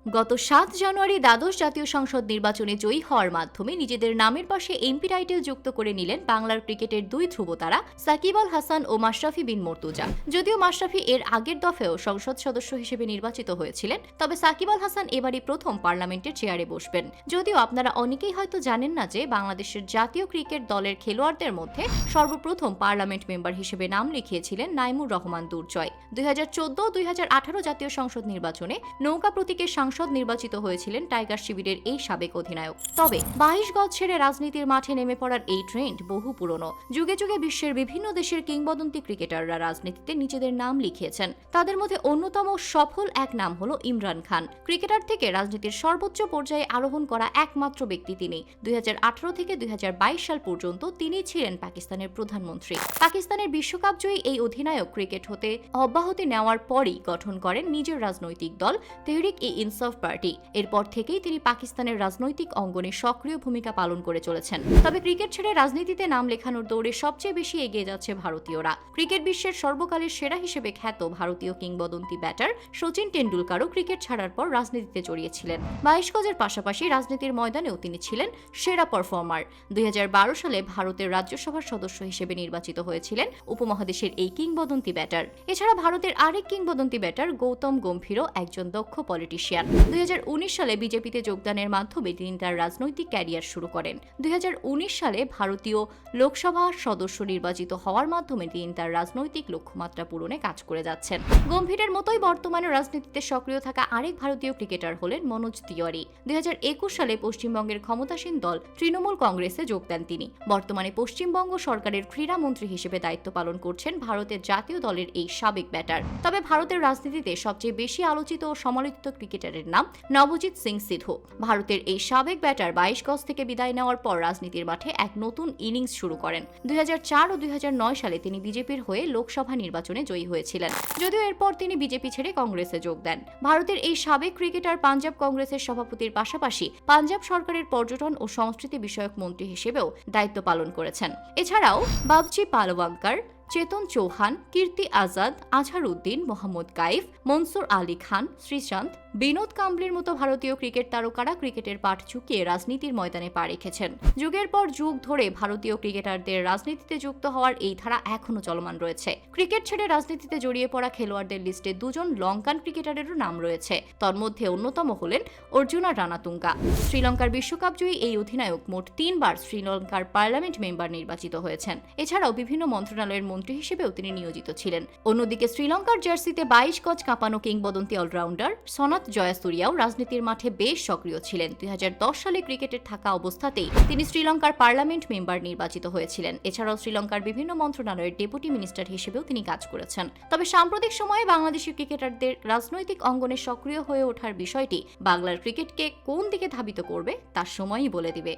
গত ৭ জানুয়ারি দ্বাদশ জাতীয় সংসদ নির্বাচনে জয়ী হওয়ার মাধ্যমে নিজেদের নামের পাশে এমপি টাইটেল যুক্ত করে নিলেন বাংলার ক্রিকেটের দুই ধ্রুবতারা সাকিব আল হাসান ও মাশরাফি বিন মর্তুজা। যদিও মাশরাফি এর আগের দফায়ও সংসদ সদস্য হিসেবে নির্বাচিত হয়েছিলেন, তবে সাকিব আল হাসান এবারই প্রথম পার্লামেন্টের চেয়ারে বসবেন। যদিও আপনারা অনেকেই হয়তো জানেন না যে বাংলাদেশের জাতীয় ক্রিকেট দলের খেলোয়াড়দের মধ্যে সর্বপ্রথম পার্লামেন্ট মেম্বার হিসেবে নাম লিখিয়েছিলেন নাইমুর রহমান দুর্জয়। 2014-2018 জাতীয় সংসদ নির্বাচনে নৌকা প্রতীকের সাংসদ নির্বাচিত হয়েছিলেন টাইগার শিবিরের এই সাবেক অধিনায়ক। তবে 22 গজ ছেড়ে রাজনীতির মাঠে নেমে পড়ার এই ট্রেন্ড বহু পুরনো। যুগে যুগে বিশ্বের বিভিন্ন দেশের কিংবদন্তি ক্রিকেটাররা রাজনীতিতে নিজেদের নাম লিখিয়েছেন। তাদের মধ্যে অন্যতম সফল এক নাম হলো ইমরান খান। ক্রিকেটার থেকে রাজনীতির সর্বোচ্চ পর্যায়ে আরোহণ করা একমাত্র ব্যক্তি তিনি। 2018 থেকে 2022 সাল পর্যন্ত তিনি ছিলেন পাকিস্তানের প্রধানমন্ত্রী। পাকিস্তানের বিশ্বকাপ জয়ী এই অধিনায়ক ক্রিকেট হতে অব্যাহতি নেওয়ার পরই গঠন করেন নিজের রাজনৈতিক দল তেহরিক-ই-ইনসাফ পার্টি। এরপর থেকেই তিনি পাকিস্তানের রাজনৈতিক অঙ্গনে সক্রিয় ভূমিকা পালন করে চলেছেন। তবে ক্রিকেট ছেড়ে রাজনীতিতে নাম লেখানোর দৌড়ে সবচেয়ে বেশি এগিয়ে যাচ্ছে ভারতীয়রা। ক্রিকেট বিশ্বের সর্বকালের সেরা হিসেবে খ্যাত ভারতীয় কিংবদন্তি ব্যাটার সচিন টেন্ডুলকারও ক্রিকেট ছাড়ার পর রাজনীতিতে জড়িয়েছিলেন। 22 গজের পাশাপাশি রাজনীতির ময়দানেও তিনি ছিলেন সেরা পারফর্মার। 2012 সালে ভারতের রাজ্যসভার সদস্য হিসেবে নির্বাচিত হয়েছিলেন উপমহাদেশের এই কিংবদন্তি ব্যাটার। এছাড়া ভারতের আরেক কিংবদন্তি ব্যাটার গৌতম গম্ভীরও একজন দক্ষ পলিটিশিয়ান। 2019 সালে বিজেপিতে যোগদানের মাধ্যমে তিনি তার রাজনৈতিক ক্যারিয়ার শুরু করেন। 2019 সালে ভারতীয় লোকসভা সদস্য নির্বাচিত হওয়ার মাধ্যমে তিনি তার রাজনৈতিক লক্ষ্যমাত্রা পূরণে কাজ করে যাচ্ছেন। গম্ভীরের মতোই বর্তমানে রাজনীতিতে সক্রিয় থাকা আরেক ভারতীয় ক্রিকেটার হলেন মনোজ তিওয়ারি। 2021 সালে পশ্চিমবঙ্গের ক্ষমতাসীন দল তৃণমূল কংগ্রেসে যোগ দেন তিনি। বর্তমানে পশ্চিমবঙ্গ সরকারের ক্রীড়ামন্ত্রী হিসেবে দায়িত্ব পালন করছেন ভারতের জাতীয় দলের এই সাবেক ব্যাটার। তবে ভারতের রাজনীতিতে সবচেয়ে বেশি আলোচিত ও সমালোচিত ক্রিকেটারের নাম নবজিৎ সিং সিধু। ভারতের এই সাবেক ব্যাটার 22 গজ থেকে বিদায় নেওয়ার পর রাজনীতির মাঠে এক নতুন ইনিংস শুরু করেন। 2004 ও 2009 সালে তিনি বিজেপির হয়ে লোকসভা নির্বাচনে জয়ী হয়েছিলেন। যদিও এরপর তিনি বিজেপি ছেড়ে কংগ্রেসে যোগ দেন। ভারতের এই সাবেক ক্রিকেটার পাঞ্জাব কংগ্রেসের সভাপতির পাশাপাশি পাঞ্জাব সরকারের পর্যটন ও সংস্কৃতি বিষয়ক মন্ত্রী হিসেবেও দায়িত্ব পালন করেছেন। এছাড়াও বাবজি পালওয়াঙ্কার, চেতন চৌহান, কীর্তি আজাদ, আজহার উদ্দিন, মোহাম্মদ কাইফ, মনসুর আলী খান, শ্রীশান্ত, বিনোদ কাম্বলির মতো ভারতীয় ক্রিকেট তারকারা ক্রিকেটের পাঠ চুকিয়ে রাজনীতির ময়দানে পা রেখেছেন। যুগের পর যুগ ধরে ভারতীয় ক্রিকেটারদের রাজনীতিতে যুক্ত হওয়ার এই ধারা এখনো চলমান রয়েছে। ক্রিকেট ছেড়ে রাজনীতিতে জড়িয়ে পড়া খেলোয়াড়দের লিস্টে দুজন লঙ্কান ক্রিকেটারেরও নাম রয়েছে। তার মধ্যে অন্যতম হলেন অর্জুনা রানাতুঙ্গা। শ্রীলঙ্কার বিশ্বকাপ জয়ী এই অধিনায়ক মোট 3 বার শ্রীলঙ্কার পার্লামেন্ট মেম্বার নির্বাচিত হয়েছেন। এছাড়াও বিভিন্ন মন্ত্রণালয়ের মন্ত্রী হিসেবেও তিনি নিয়োজিত ছিলেন। অন্যদিকে শ্রীলঙ্কার জার্সিতে 22 গজ কাঁপানো কিংবদন্তি অলরাউন্ডার সনাত জয়াসুরিয়াও রাজনীতির মাঠে বেশ সক্রিয় ছিলেন। 2010 সালে ক্রিকেটের থাকা অবস্থাতেই তিনি শ্রীলঙ্কার পার্লামেন্ট মেম্বার নির্বাচিত হয়েছিলেন। এছাড়াও শ্রীলঙ্কার বিভিন্ন মন্ত্রণালয়ের ডেপুটি মিনিস্টার হিসেবেও তিনি কাজ করেছেন। তবে সাম্প্রতিক সময়ে বাংলাদেশি ক্রিকেটারদের রাজনৈতিক অঙ্গনে সক্রিয় হয়ে ওঠার বিষয়টি বাংলার ক্রিকেটকে কোন দিকে ধাবিত করবে তার সময়ই বলে দিবে।